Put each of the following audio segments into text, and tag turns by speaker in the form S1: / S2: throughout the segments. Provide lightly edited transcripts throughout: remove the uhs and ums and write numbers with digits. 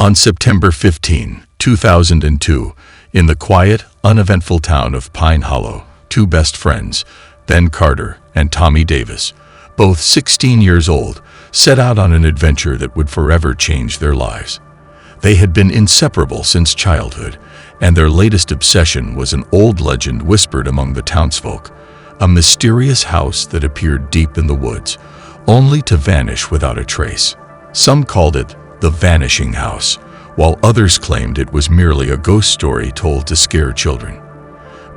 S1: On September 15, 2002, in the quiet, uneventful town of Pine Hollow, two best friends, Ben Carter and Tommy Davis, both 16 years old, set out on an adventure that would forever change their lives. They had been inseparable since childhood, and their latest obsession was an old legend whispered among the townsfolk, a mysterious house that appeared deep in the woods, only to vanish without a trace. Some called it the Vanishing House, while others claimed it was merely a ghost story told to scare children.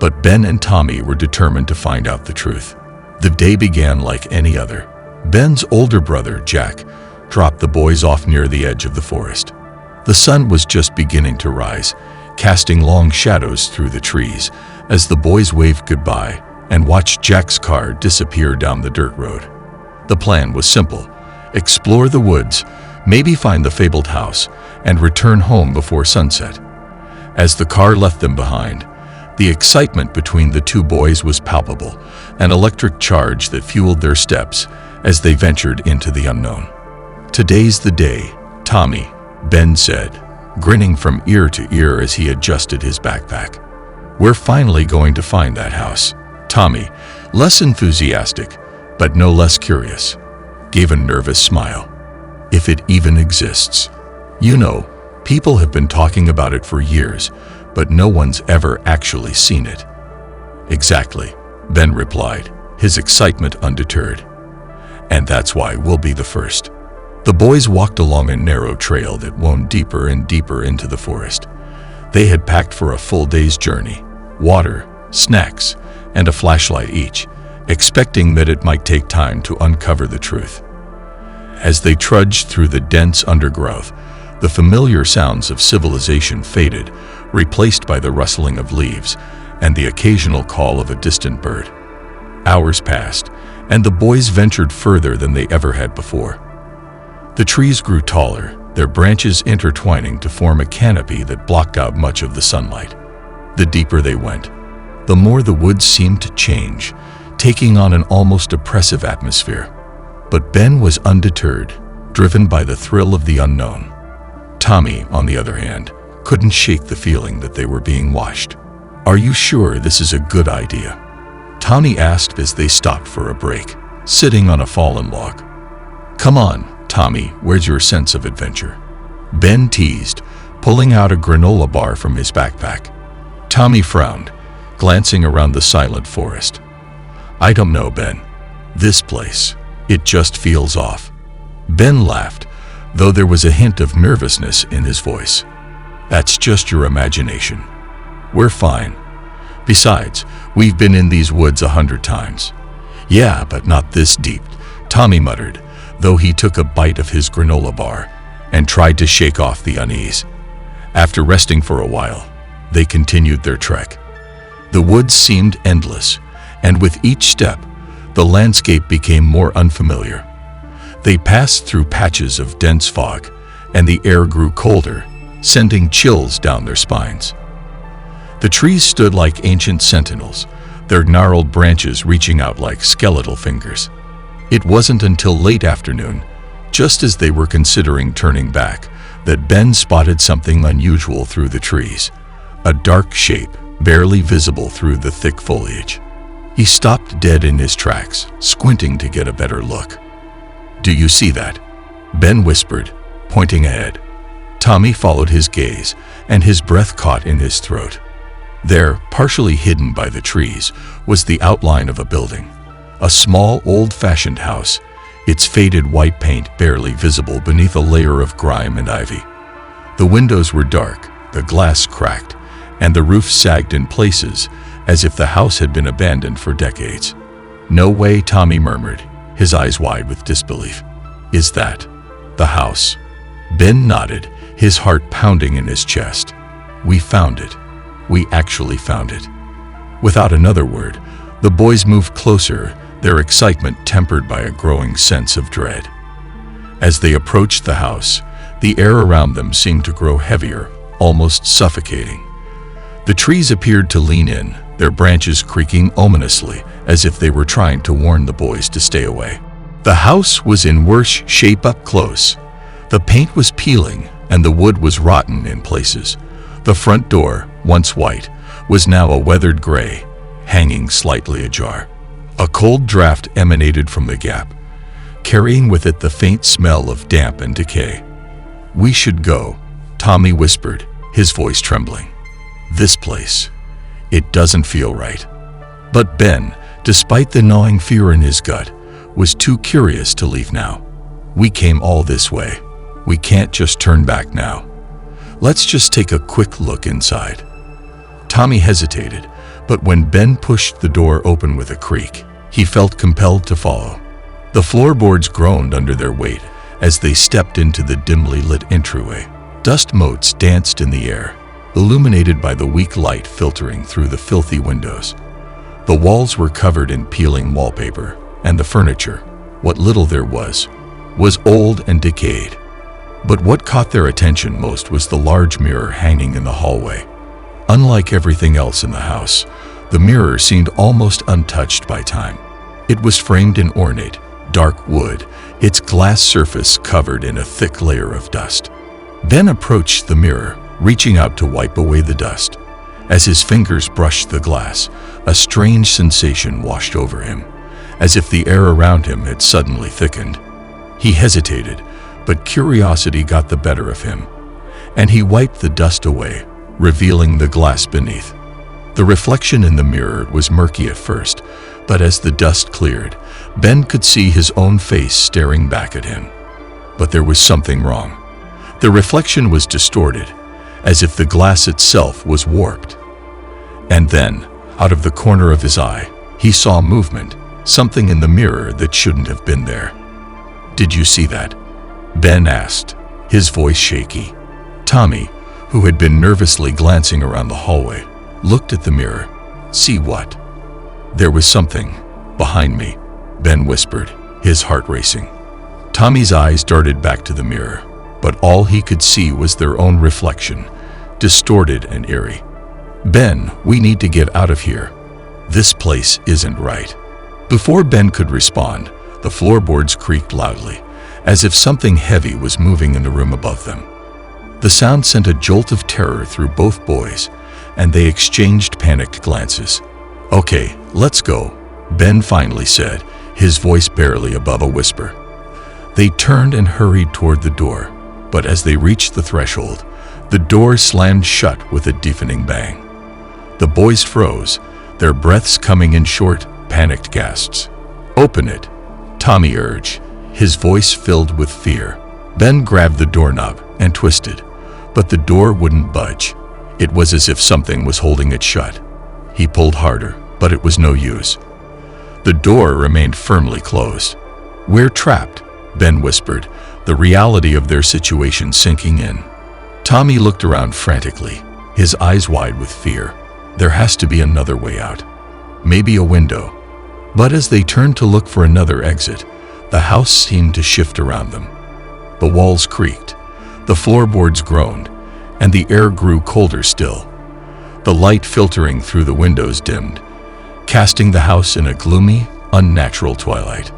S1: But Ben and Tommy were determined to find out the truth. The day began like any other. Ben's older brother, Jack, dropped the boys off near the edge of the forest. The sun was just beginning to rise, casting long shadows through the trees as the boys waved goodbye and watched Jack's car disappear down the dirt road. The plan was simple: explore the woods, maybe find the fabled house, and return home before sunset. As the car left them behind, the excitement between the two boys was palpable, an electric charge that fueled their steps as they ventured into the unknown. "Today's the day, Tommy," Ben said, grinning from ear to ear as he adjusted his backpack. "We're finally going to find that house." Tommy, less enthusiastic, but no less curious, gave a nervous smile. "If it even exists. You know, people have been talking about it for years, but no one's ever actually seen it." "Exactly," Ben replied, his excitement undeterred. "And that's why we'll be the first." The boys walked along a narrow trail that wound deeper and deeper into the forest. They had packed for a full day's journey: water, snacks, and a flashlight each, expecting that it might take time to uncover the truth. As they trudged through the dense undergrowth, the familiar sounds of civilization faded, replaced by the rustling of leaves and the occasional call of a distant bird. Hours passed, and the boys ventured further than they ever had before. The trees grew taller, their branches intertwining to form a canopy that blocked out much of the sunlight. The deeper they went, the more the woods seemed to change, taking on an almost oppressive atmosphere. But Ben was undeterred, driven by the thrill of the unknown. Tommy, on the other hand, couldn't shake the feeling that they were being watched. "Are you sure this is a good idea?" Tommy asked as they stopped for a break, sitting on a fallen log. "Come on, Tommy, where's your sense of adventure?" Ben teased, pulling out a granola bar from his backpack. Tommy frowned, glancing around the silent forest. "I don't know, Ben. This place, it just feels off." Ben laughed, though there was a hint of nervousness in his voice. "That's just your imagination. We're fine. Besides, we've been in these woods 100 times." "Yeah, but not this deep," Tommy muttered, though he took a bite of his granola bar and tried to shake off the unease. After resting for a while, they continued their trek. The woods seemed endless, and with each step, the landscape became more unfamiliar. They passed through patches of dense fog, and the air grew colder, sending chills down their spines. The trees stood like ancient sentinels, their gnarled branches reaching out like skeletal fingers. It wasn't until late afternoon, just as they were considering turning back, that Ben spotted something unusual through the trees, a dark shape barely visible through the thick foliage. He stopped dead in his tracks, squinting to get a better look. "Do you see that?" Ben whispered, pointing ahead. Tommy followed his gaze, and his breath caught in his throat. There, partially hidden by the trees, was the outline of a building. A small, old-fashioned house, its faded white paint barely visible beneath a layer of grime and ivy. The windows were dark, the glass cracked, and the roof sagged in places, as if the house had been abandoned for decades. "No way," Tommy murmured, his eyes wide with disbelief. "Is that the house?" Ben nodded, his heart pounding in his chest. "We found it. We actually found it." Without another word, the boys moved closer, their excitement tempered by a growing sense of dread. As they approached the house, the air around them seemed to grow heavier, almost suffocating. The trees appeared to lean in, their branches creaking ominously, as if they were trying to warn the boys to stay away. The house was in worse shape up close. The paint was peeling, and the wood was rotten in places. The front door, once white, was now a weathered gray, hanging slightly ajar. A cold draft emanated from the gap, carrying with it the faint smell of damp and decay. "We should go," Tommy whispered, his voice trembling. "This place, it doesn't feel right." But Ben, despite the gnawing fear in his gut, was too curious to leave now. "We came all this way. We can't just turn back now. Let's just take a quick look inside." Tommy hesitated, but when Ben pushed the door open with a creak, he felt compelled to follow. The floorboards groaned under their weight as they stepped into the dimly lit entryway. Dust motes danced in the air, illuminated by the weak light filtering through the filthy windows. The walls were covered in peeling wallpaper, and the furniture, what little there was old and decayed. But what caught their attention most was the large mirror hanging in the hallway. Unlike everything else in the house, the mirror seemed almost untouched by time. It was framed in ornate, dark wood, its glass surface covered in a thick layer of dust. Ben approached the mirror, reaching out to wipe away the dust. As his fingers brushed the glass, a strange sensation washed over him, as if the air around him had suddenly thickened. He hesitated, but curiosity got the better of him, and he wiped the dust away, revealing the glass beneath. The reflection in the mirror was murky at first, but as the dust cleared, Ben could see his own face staring back at him. But there was something wrong. The reflection was distorted, as if the glass itself was warped. And then, out of the corner of his eye, he saw movement, something in the mirror that shouldn't have been there. "Did you see that?" Ben asked, his voice shaky. Tommy, who had been nervously glancing around the hallway, looked at the mirror. "See what?" "There was something behind me," Ben whispered, his heart racing. Tommy's eyes darted back to the mirror, but all he could see was their own reflection, distorted and eerie. "Ben, we need to get out of here. This place isn't right." Before Ben could respond, the floorboards creaked loudly, as if something heavy was moving in the room above them. The sound sent a jolt of terror through both boys, and they exchanged panicked glances. "Okay, let's go," Ben finally said, his voice barely above a whisper. They turned and hurried toward the door, but as they reached the threshold, the door slammed shut with a deafening bang. The boys froze, their breaths coming in short, panicked gasps. "Open it," Tommy urged, his voice filled with fear. Ben grabbed the doorknob and twisted, but the door wouldn't budge. It was as if something was holding it shut. He pulled harder, but it was no use. The door remained firmly closed. "We're trapped," Ben whispered, the reality of their situation sinking in. Tommy looked around frantically, his eyes wide with fear. There has to be another way out. Maybe a window. But as they turned to look for another exit, the house seemed to shift around them. The walls creaked, the floorboards groaned, and the air grew colder still. The light filtering through the windows dimmed, casting the house in a gloomy, unnatural twilight.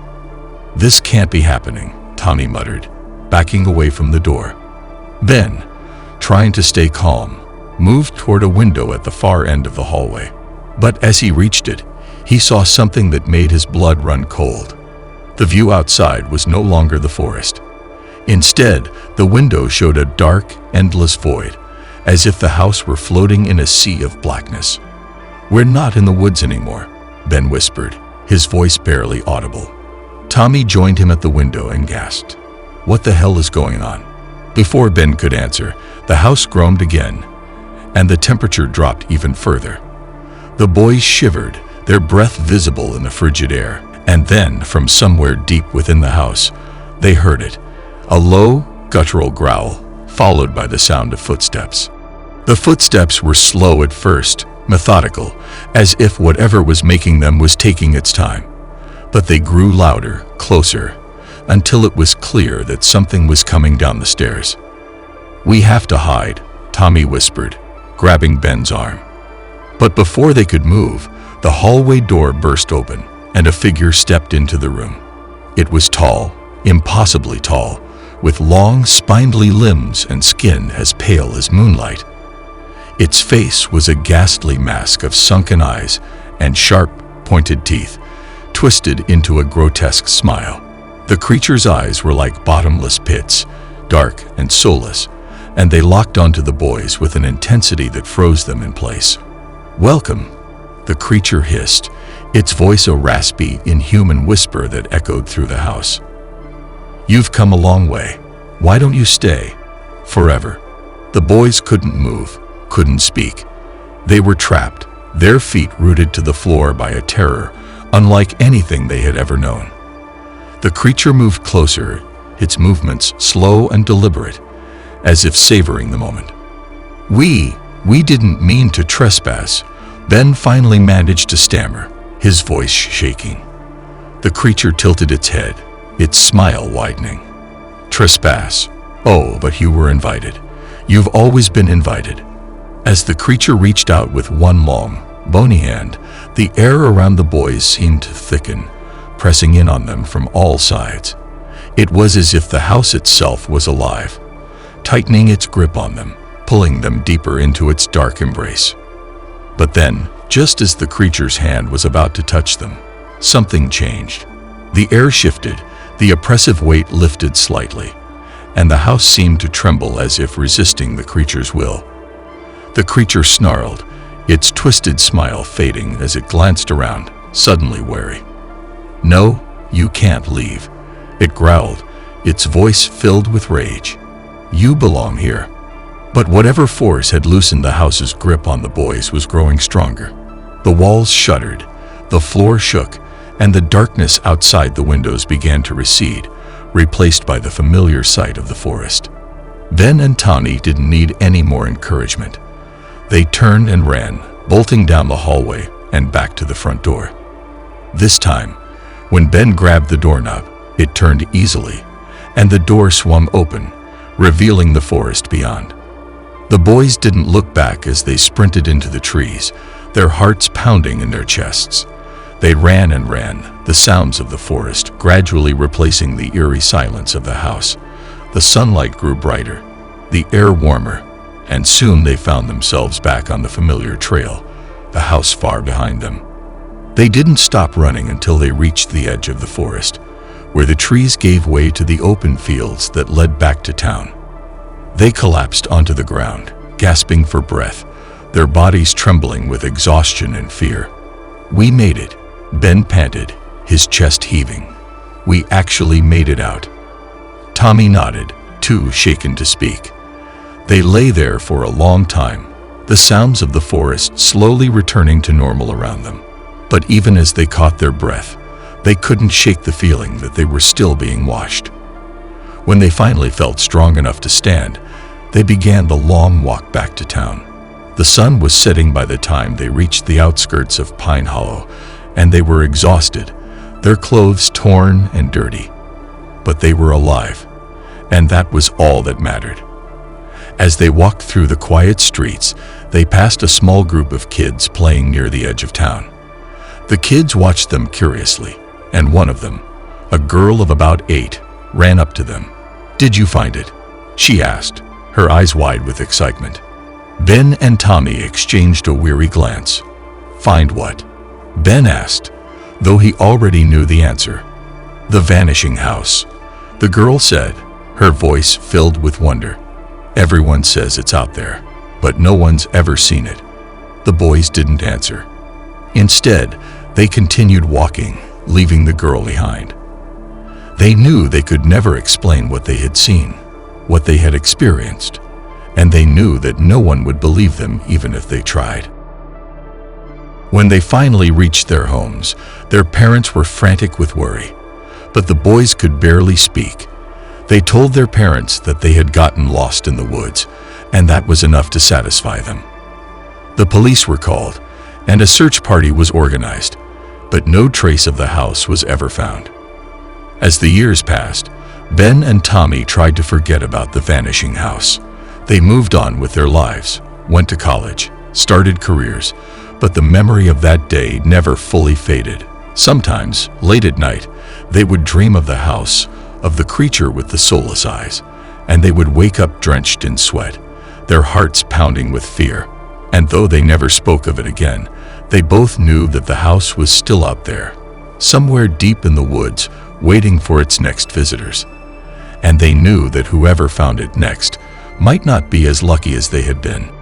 S1: "This can't be happening," Tommy muttered, backing away from the door. Ben, trying to stay calm, moved toward a window at the far end of the hallway. But as he reached it, he saw something that made his blood run cold. The view outside was no longer the forest. Instead, the window showed a dark, endless void, as if the house were floating in a sea of blackness. "We're not in the woods anymore," Ben whispered, his voice barely audible. Tommy joined him at the window and gasped, "What the hell is going on?" Before Ben could answer, the house groaned again, and the temperature dropped even further. The boys shivered, their breath visible in the frigid air, and then, from somewhere deep within the house, they heard it, a low, guttural growl, followed by the sound of footsteps. The footsteps were slow at first, methodical, as if whatever was making them was taking its time. But they grew louder, closer, until it was clear that something was coming down the stairs. "We have to hide," Tommy whispered, grabbing Ben's arm. But before they could move, the hallway door burst open, and a figure stepped into the room. It was tall, impossibly tall, with long, spindly limbs and skin as pale as moonlight. Its face was a ghastly mask of sunken eyes and sharp, pointed teeth, twisted into a grotesque smile. The creature's eyes were like bottomless pits, dark and soulless, and they locked onto the boys with an intensity that froze them in place. "Welcome," the creature hissed, its voice a raspy, inhuman whisper that echoed through the house. "You've come a long way. Why don't you stay? Forever." The boys couldn't move, couldn't speak. They were trapped, their feet rooted to the floor by a terror unlike anything they had ever known. The creature moved closer, its movements slow and deliberate, as if savoring the moment. We didn't mean to trespass," Ben finally managed to stammer, his voice shaking. The creature tilted its head, its smile widening. "Trespass? Oh, but you were invited. You've always been invited." As the creature reached out with one long, bony hand, the air around the boys seemed to thicken, pressing in on them from all sides. It was as if the house itself was alive, tightening its grip on them, pulling them deeper into its dark embrace. But then, just as the creature's hand was about to touch them, something changed. The air shifted, the oppressive weight lifted slightly, and the house seemed to tremble as if resisting the creature's will. The creature snarled, its twisted smile fading as it glanced around, suddenly wary. "No, you can't leave," it growled, its voice filled with rage. "You belong here." But whatever force had loosened the house's grip on the boys was growing stronger. The walls shuddered, the floor shook, and the darkness outside the windows began to recede, replaced by the familiar sight of the forest. Ben and Tommy didn't need any more encouragement. They turned and ran, bolting down the hallway and back to the front door. This time, when Ben grabbed the doorknob, it turned easily, and the door swung open, revealing the forest beyond. The boys didn't look back as they sprinted into the trees, their hearts pounding in their chests. They ran and ran, the sounds of the forest gradually replacing the eerie silence of the house. The sunlight grew brighter, the air warmer, and soon they found themselves back on the familiar trail, the house far behind them. They didn't stop running until they reached the edge of the forest, where the trees gave way to the open fields that led back to town. They collapsed onto the ground, gasping for breath, their bodies trembling with exhaustion and fear. "We made it," Ben panted, his chest heaving. "We actually made it out." Tommy nodded, too shaken to speak. They lay there for a long time, the sounds of the forest slowly returning to normal around them. But even as they caught their breath, they couldn't shake the feeling that they were still being watched. When they finally felt strong enough to stand, they began the long walk back to town. The sun was setting by the time they reached the outskirts of Pine Hollow, and they were exhausted, their clothes torn and dirty. But they were alive, and that was all that mattered. As they walked through the quiet streets, they passed a small group of kids playing near the edge of town. The kids watched them curiously, and one of them, a girl of about 8, ran up to them. "Did you find it?" she asked, her eyes wide with excitement. Ben and Tommy exchanged a weary glance. "Find what?" Ben asked, though he already knew the answer. "The Vanishing House," the girl said, her voice filled with wonder. "Everyone says it's out there, but no one's ever seen it." The boys didn't answer. Instead, they continued walking, leaving the girl behind. They knew they could never explain what they had seen, what they had experienced, and they knew that no one would believe them even if they tried. When they finally reached their homes, their parents were frantic with worry, but the boys could barely speak. They told their parents that they had gotten lost in the woods, and that was enough to satisfy them. The police were called, and a search party was organized, but no trace of the house was ever found. As the years passed, Ben and Tommy tried to forget about the Vanishing House. They moved on with their lives, went to college, started careers, but the memory of that day never fully faded. Sometimes, late at night, they would dream of the house, of the creature with the soulless eyes, and they would wake up drenched in sweat, their hearts pounding with fear. And though they never spoke of it again, they both knew that the house was still out there, somewhere deep in the woods, waiting for its next visitors. And they knew that whoever found it next might not be as lucky as they had been.